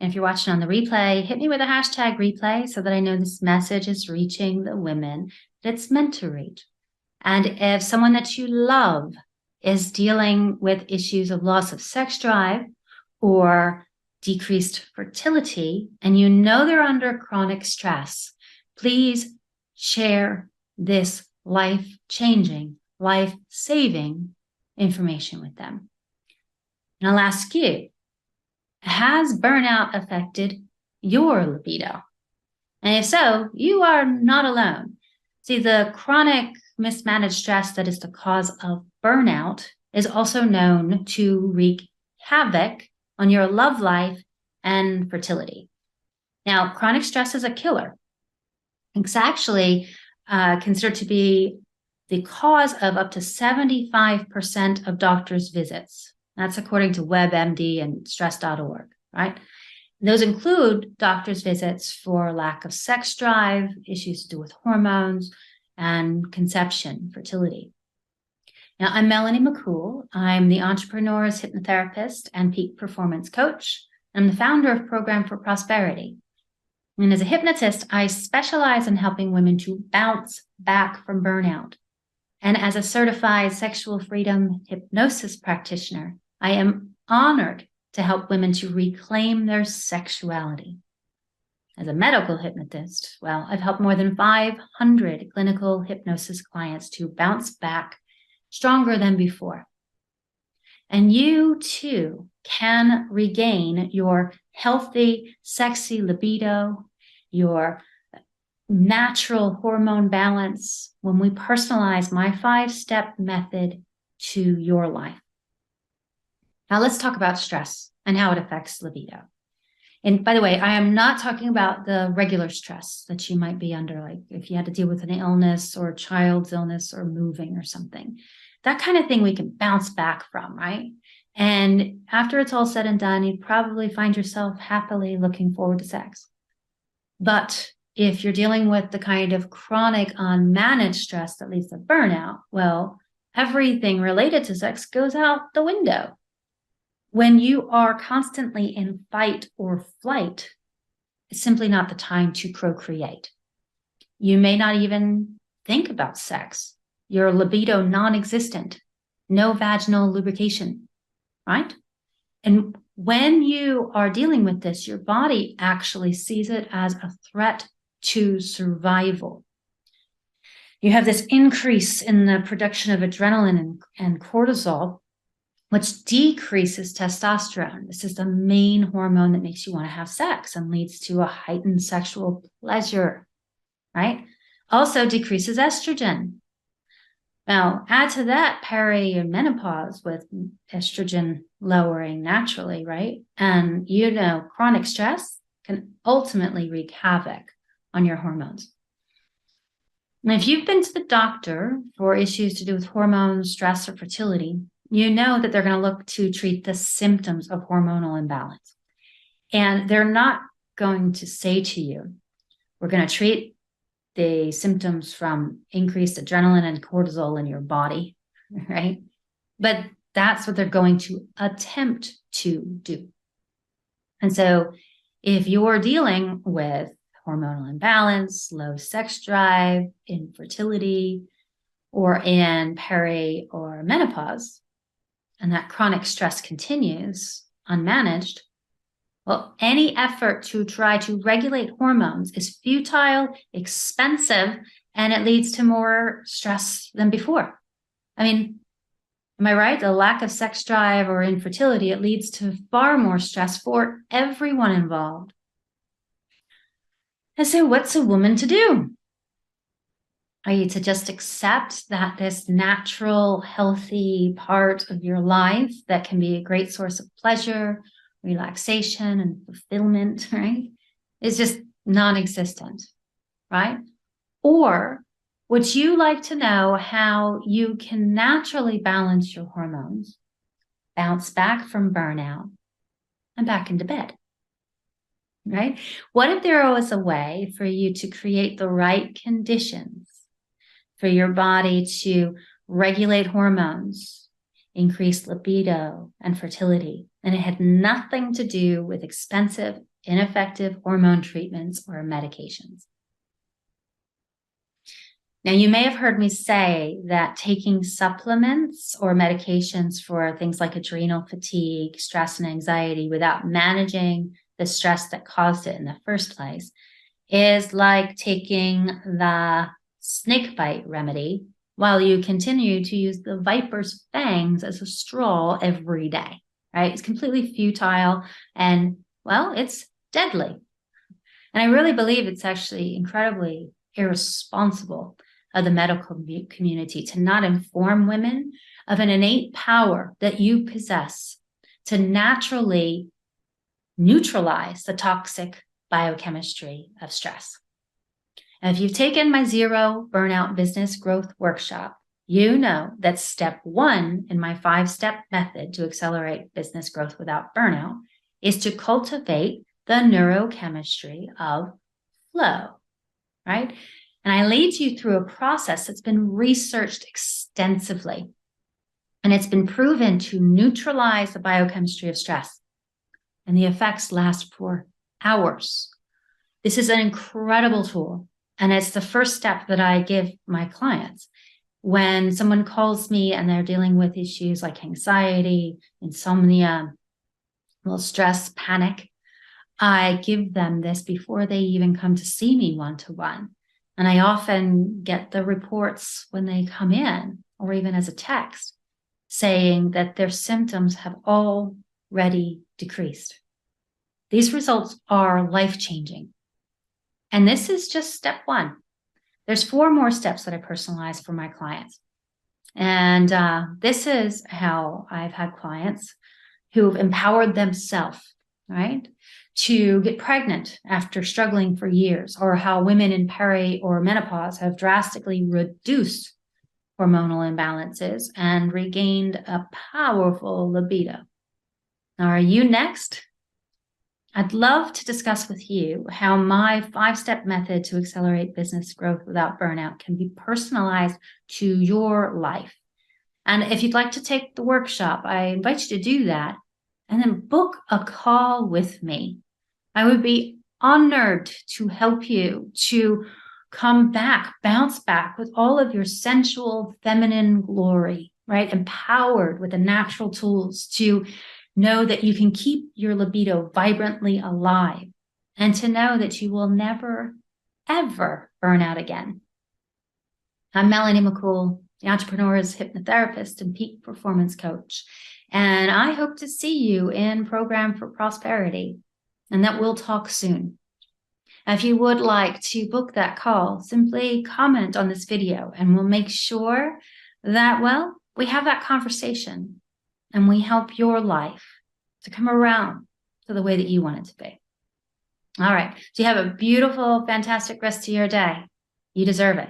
And if you're watching on the replay, hit me with a hashtag replay so that I know this message is reaching the women that it's meant to reach. And if someone that you love is dealing with issues of loss of sex drive or decreased fertility, and you know they're under chronic stress, please share this life-changing, life-saving information with them. And I'll ask you, has burnout affected your libido? And if so, you are not alone. See, the chronic mismanaged stress that is the cause of burnout is also known to wreak havoc on your love life and fertility. Now, chronic stress is a killer. It's actually considered to be the cause of up to 75% of doctors' visits. That's according to WebMD and stress.org, right? Those include doctors' visits for lack of sex drive, issues to do with hormones, and conception, fertility. Now, I'm Melanie McCool. I'm the entrepreneur's hypnotherapist and peak performance coach. I'm the founder of Program for Prosperity. And as a hypnotist, I specialize in helping women to bounce back from burnout. And as a certified sexual freedom hypnosis practitioner, I am honored to help women to reclaim their sexuality. As a medical hypnotist, well, I've helped more than 500 clinical hypnosis clients to bounce back stronger than before. And you too can regain your healthy, sexy libido, your natural hormone balance when we personalize my 5-step method to your life. Now let's talk about stress and how it affects libido. And by the way, I am not talking about the regular stress that you might be under, like if you had to deal with an illness or a child's illness or moving or something. That kind of thing we can bounce back from, right? And after it's all said and done, you'd probably find yourself happily looking forward to sex. But if you're dealing with the kind of chronic unmanaged stress that leads to burnout, well, everything related to sex goes out the window. When you are constantly in fight or flight, it's simply not the time to procreate. You may not even think about sex. Your libido non-existent, no vaginal lubrication, right? And when you are dealing with this, your body actually sees it as a threat to survival. You have this increase in the production of adrenaline and cortisol, which decreases testosterone. This is the main hormone that makes you want to have sex and leads to a heightened sexual pleasure, right? Also decreases estrogen. Now, add to that perimenopause with estrogen lowering naturally, right? And you know, chronic stress can ultimately wreak havoc on your hormones. And if you've been to the doctor for issues to do with hormones, stress, or fertility, you know that they're going to look to treat the symptoms of hormonal imbalance. And they're not going to say to you, we're going to treat the symptoms from increased adrenaline and cortisol in your body, right? But that's what they're going to attempt to do. And so if you're dealing with hormonal imbalance, low sex drive, infertility, or in peri or menopause, and that chronic stress continues unmanaged, well, any effort to try to regulate hormones is futile, expensive, and it leads to more stress than before. I mean, am I right? The lack of sex drive or infertility, it leads to far more stress for everyone involved. And so what's a woman to do? Are you to just accept that this natural, healthy part of your life that can be a great source of pleasure, relaxation, and fulfillment, right, is just non-existent, right? Or would you like to know how you can naturally balance your hormones, bounce back from burnout, and back into bed? Right? What if there was a way for you to create the right conditions for your body to regulate hormones, increase libido and fertility, And it had nothing to do with expensive, ineffective hormone treatments or medications. Now, you may have heard me say that taking supplements or medications for things like adrenal fatigue, stress, and anxiety without managing the stress that caused it in the first place is like taking the snake bite remedy while you continue to use the viper's fangs as a straw every day, right? It's completely futile and, well, it's deadly. And I really believe it's actually incredibly irresponsible of the medical community to not inform women of an innate power that you possess to naturally neutralize the toxic biochemistry of stress. And if you've taken my Zero Burnout Business Growth Workshop, you know that step 1 in my 5-step method to accelerate business growth without burnout is to cultivate the neurochemistry of flow, right? And I lead you through a process that's been researched extensively. And it's been proven to neutralize the biochemistry of stress. And the effects last for hours. This is an incredible tool. And it's the first step that I give my clients. When someone calls me and they're dealing with issues like anxiety, insomnia, stress, panic, I give them this before they even come to see me one-to-one. And I often get the reports when they come in, or even as a text, saying that their symptoms have already decreased. These results are life-changing. And this is just step 1. There's 4 more steps that I personalize for my clients. And this is how I've had clients who've empowered themselves, right, to get pregnant after struggling for years, or how women in peri or menopause have drastically reduced hormonal imbalances and regained a powerful libido. Now, are you next? I'd love to discuss with you how my 5-step method to accelerate business growth without burnout can be personalized to your life. And if you'd like to take the workshop, I invite you to do that and then book a call with me. I would be honored to help you to come back, bounce back with all of your sensual feminine glory, right? Empowered with the natural tools to know that you can keep your libido vibrantly alive, and to know that you will never, ever burn out again. I'm Melanie McCool, the entrepreneur's hypnotherapist and peak performance coach. And I hope to see you in Program for Prosperity, and that we'll talk soon. If you would like to book that call, simply comment on this video and we'll make sure that, well, we have that conversation and we help your life to come around to the way that you want it to be. All right. So you have a beautiful, fantastic rest of your day. You deserve it.